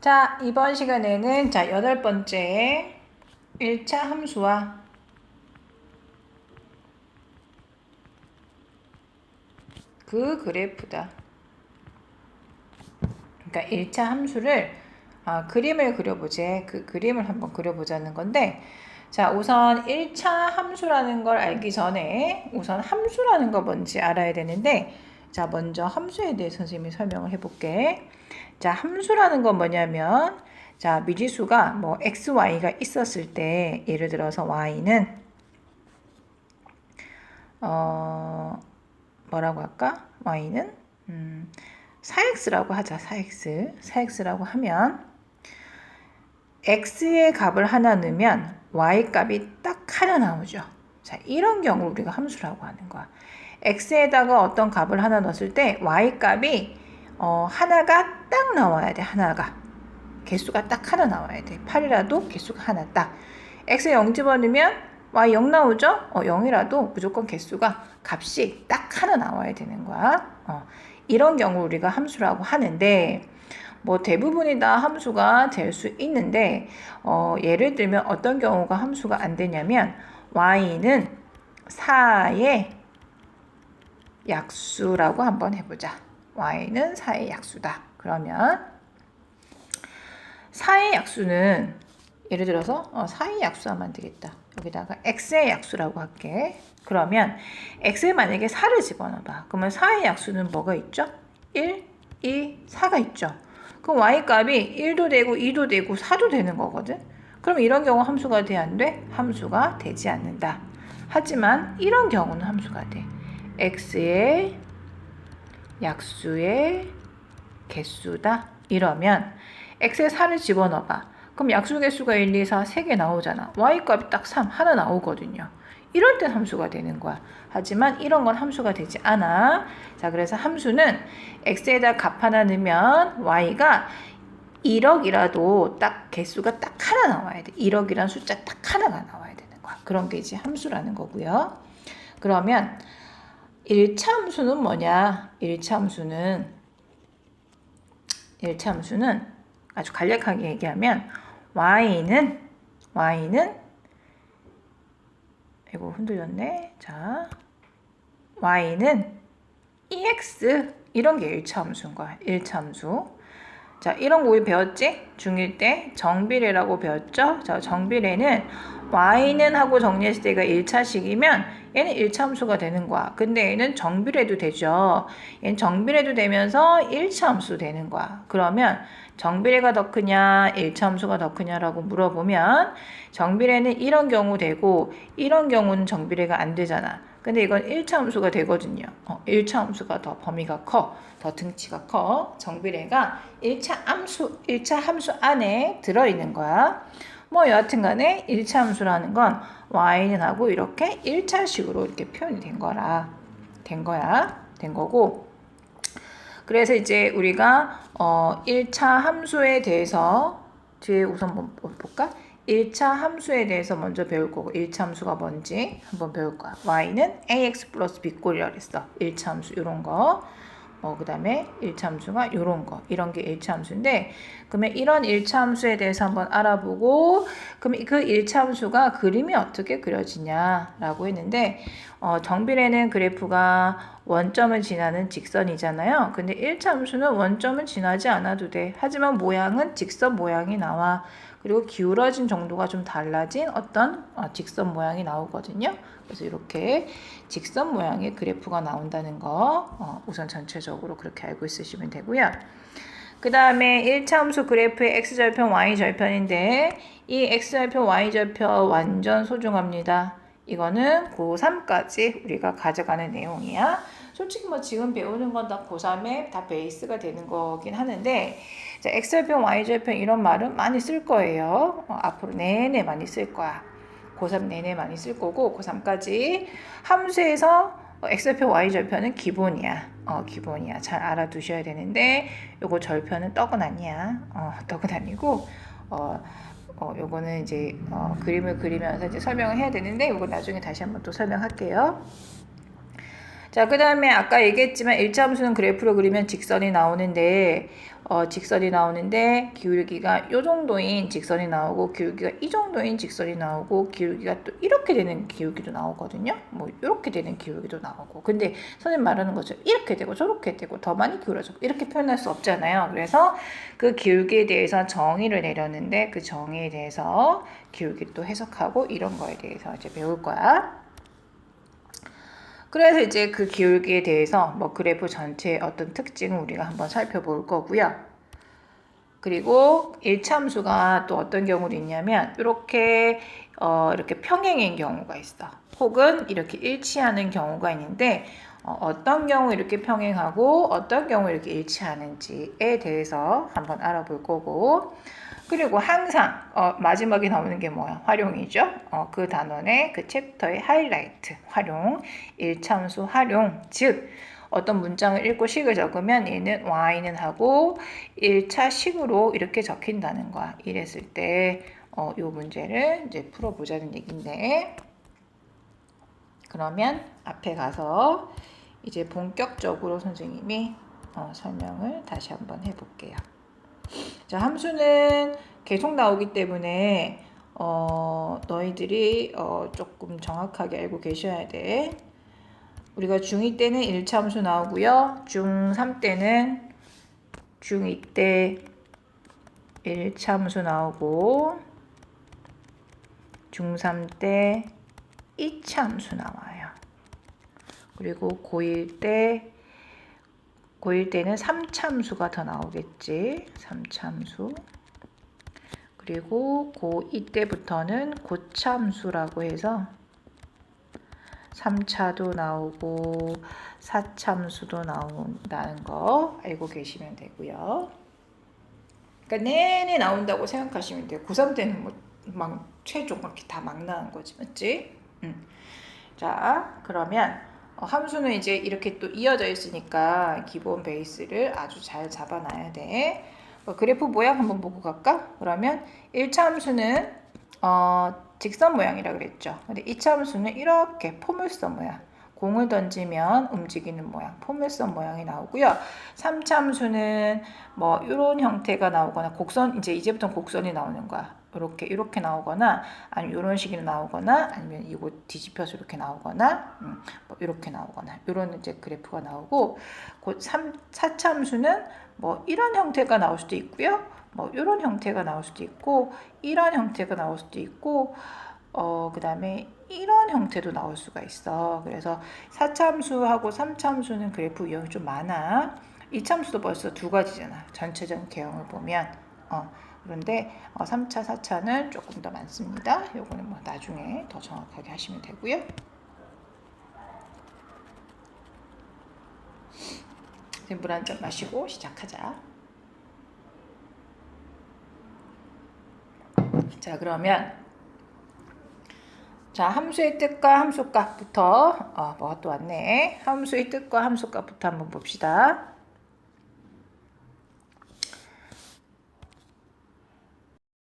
자, 이번 시간에는 자, 8번째 1차 함수와 그 그래프다. 그러니까 1차 함수를 그림을 그려보지. 그 그림을 한번 그려보자는 건데, 자, 우선 1차 함수라는 걸 알기 전에 우선 함수라는 거 뭔지 알아야 되는데, 자, 먼저 함수에 대해 선생님이 설명을 해볼게. 자, 함수라는 건 뭐냐면, 자, 미지수가 뭐 x, y가 있었을 때, 예를 들어서 y는 뭐라고 할까? y는 4x라고 하자. 4x라고 하면 x의 값을 하나 넣으면 y 값이 딱 하나 나오죠. 자, 이런 경우 우리가 함수라고 하는 거야. x에다가 어떤 값을 하나 넣었을 때 y 값이 하나가 딱 나와야 돼. 하나가. 개수가 딱 하나 나와야 돼. 8이라도 개수가 하나 딱. x에 0 집어넣으면 y 0 나오죠? 0이라도 무조건 개수가 값이 딱 하나 나와야 되는 거야. 이런 경우 우리가 함수라고 하는데, 뭐 대부분이 다 함수가 될 수 있는데, 예를 들면 어떤 경우가 함수가 안 되냐면, y는 4의 약수라고 한번 해보자. y는 4의 약수다. 그러면 4의 약수는 예를 들어서 4의 약수 하면 되겠다. 여기다가 x의 약수라고 할게. 그러면 x에 만약에 4를 집어넣어봐. 그러면 4의 약수는 뭐가 있죠? 1, 2, 4가 있죠. 그럼 y 값이 1도 되고 2도 되고 4도 되는 거거든. 그럼 이런 경우 함수가 돼, 안 돼? 함수가 되지 않는다. 하지만 이런 경우는 함수가 돼. x의 약수의 개수다. 이러면 x에 4를 집어넣어봐. 그럼 약수 개수가 1, 2, 4, 3개 나오잖아. y 값이 딱 3, 하나 나오거든요. 이럴 땐 함수가 되는 거야. 하지만 이런 건 함수가 되지 않아. 자, 그래서 함수는 x에다 값 하나 넣으면 y가 1억이라도 딱 개수가 딱 하나 나와야 돼. 1억이란 숫자 딱 하나가 나와야 되는 거야. 그런 게 이제 함수라는 거고요. 그러면 1차 함수는 뭐냐? 1차 함수는 아주 간략하게 얘기하면 y는 이거 흔들렸네. 자, y는 ex 이런 게 1차 함수인 거야. 1차 함수. 자, 이런 거 우리 배웠지? 중1 때 정비례라고 배웠죠? 자, 정비례는 y는 하고 정리했을 때가 1차식이면 얘는 1차 함수가 되는 거야. 근데 얘는 정비례도 되죠. 얘는 정비례도 되면서 1차 함수 되는 거야. 그러면 정비례가 더 크냐, 1차 함수가 더 크냐라고 물어보면 정비례는 이런 경우 되고 이런 경우는 정비례가 안 되잖아. 근데 이건 1차 함수가 되거든요. 1차 함수가 더 범위가 커. 더 등치가 커. 정비례가 1차 함수 안에 들어있는 거야. 뭐 여하튼 간에 1차 함수라는 건 y는 하고 이렇게 1차식으로 이렇게 표현이 된 거야. 된 거고. 그래서 이제 우리가 1차 함수에 대해서 뒤에 우선 한번 볼까? 1차 함수에 대해서 먼저 배울 거고 1차 함수가 뭔지 한번 배울 거야. y는 ax 플러스 b꼴이라고 했어. 1차 함수 이런 거. 그 다음에 1차 함수가 요런 거. 이런 게 1차 함수인데 그러면 이런 1차 함수에 대해서 한번 알아보고 그럼 그 1차 함수가 그림이 어떻게 그려지냐라고 했는데 정비례는 그래프가 원점을 지나는 직선이잖아요. 근데 1차 함수는 원점을 지나지 않아도 돼. 하지만 모양은 직선 모양이 나와. 그리고 기울어진 정도가 좀 달라진 어떤 직선 모양이 나오거든요. 그래서 이렇게 직선 모양의 그래프가 나온다는 거 우선 전체적으로 그렇게 알고 있으시면 되고요. 그 다음에 1차 함수 그래프의 x절편, y절편인데 이 x절편, y절편 완전 소중합니다. 이거는 고3까지 우리가 가져가는 내용이야. 솔직히 뭐 지금 배우는 건 다 고3에 다 베이스가 되는 거긴 하는데 자, x절편, y절편 이런 말은 많이 쓸 거예요. 앞으로 내내 많이 쓸 거야. 고3 내내 많이 쓸 거고 고3까지 함수에서 x절편, y절편은 기본이야. 기본이야. 잘 알아두셔야 되는데 요거 절편은 떡은 아니야. 떡은 아니고 요거는 이제 그림을 그리면서 이제 설명을 해야 되는데 요거 나중에 다시 한번 또 설명할게요. 자, 그 다음에 아까 얘기했지만 1차 함수는 그래프로 그리면 직선이 나오는데 직선이 나오는데 기울기가 이 정도인 직선이 나오고 기울기가 이 정도인 직선이 나오고 기울기가 또 이렇게 되는 기울기도 나오거든요. 뭐 이렇게 되는 기울기도 나오고. 근데 선생님 말하는 것처럼 이렇게 되고 저렇게 되고 더 많이 기울어지고 이렇게 표현할 수 없잖아요. 그래서 그 기울기에 대해서 정의를 내렸는데 그 정의에 대해서 기울기 또 해석하고 이런 거에 대해서 이제 배울 거야. 그래서 이제 그 기울기에 대해서 뭐 그래프 전체의 어떤 특징을 우리가 한번 살펴볼 거고요. 그리고 일참수가 또 어떤 경우도 있냐면 이렇게 평행인 경우가 있어. 혹은 이렇게 일치하는 경우가 있는데 어떤 경우 이렇게 평행하고 어떤 경우 이렇게 일치하는지에 대해서 한번 알아볼 거고. 그리고 항상 마지막에 나오는 게 뭐야? 활용이죠. 그 단원의 그 챕터의 하이라이트, 활용, 일참수 활용, 즉 어떤 문장을 읽고 식을 적으면 얘는 y는 하고 1차 식으로 이렇게 적힌다는 거야. 이랬을 때 이 문제를 이제 풀어보자는 얘긴데, 그러면 앞에 가서 이제 본격적으로 선생님이 설명을 다시 한번 해볼게요. 자, 함수는 계속 나오기 때문에 너희들이 조금 정확하게 알고 계셔야 돼. 우리가 중2 때는 1차 함수 나오고요. 중3 때는 중2 때 1차 함수 나오고 중3 때 2차 함수 나와요. 그리고 고1 때는 3차 함수가 더 나오겠지. 3차 함수. 그리고 고2 때부터는 고차 함수라고 해서 3차도 나오고 4차 함수도 나온다는 거 알고 계시면 되고요. 그러니까 내내 나온다고 생각하시면 돼요. 고3 때는 뭐 막 최종 이렇게 다 막 나온 거지, 맞지? 자, 그러면 함수는 이제 이렇게 또 이어져 있으니까 기본 베이스를 아주 잘 잡아놔야 돼. 그래프 모양 한번 보고 갈까? 그러면 1차 함수는 직선 모양이라 그랬죠. 근데 2차 함수는 이렇게 포물선 모양. 공을 던지면 움직이는 모양, 포물선 모양이 나오고요. 3차 함수는 뭐 이런 형태가 나오거나 곡선, 이제부터는 곡선이 나오는 거야. 이렇게 나오거나 아니면 이런 식으로 나오거나 아니면 이거 뒤집혀서 이렇게 나오거나 뭐 이렇게 나오거나 이런 이제 그래프가 나오고, 4차 함수는 뭐 이런 형태가 나올 수도 있고요. 뭐 이런 형태가 나올 수도 있고 이런 형태가 나올 수도 있고 그 다음에 이런 형태도 나올 수가 있어. 그래서 4차 함수하고 3차 함수는 그래프 유형이 좀 많아. 2차 함수도 벌써 두 가지잖아. 전체적 개형을 보면. 그런데 3차, 4차는 조금 더 많습니다. 요거는 뭐 나중에 더 정확하게 하시면 되고요. 물 한 잔 마시고 시작하자. 자, 그러면 자, 함수의 뜻과 함수값부터 뭐가 또 왔네. 함수의 뜻과 함수값부터 한번 봅시다.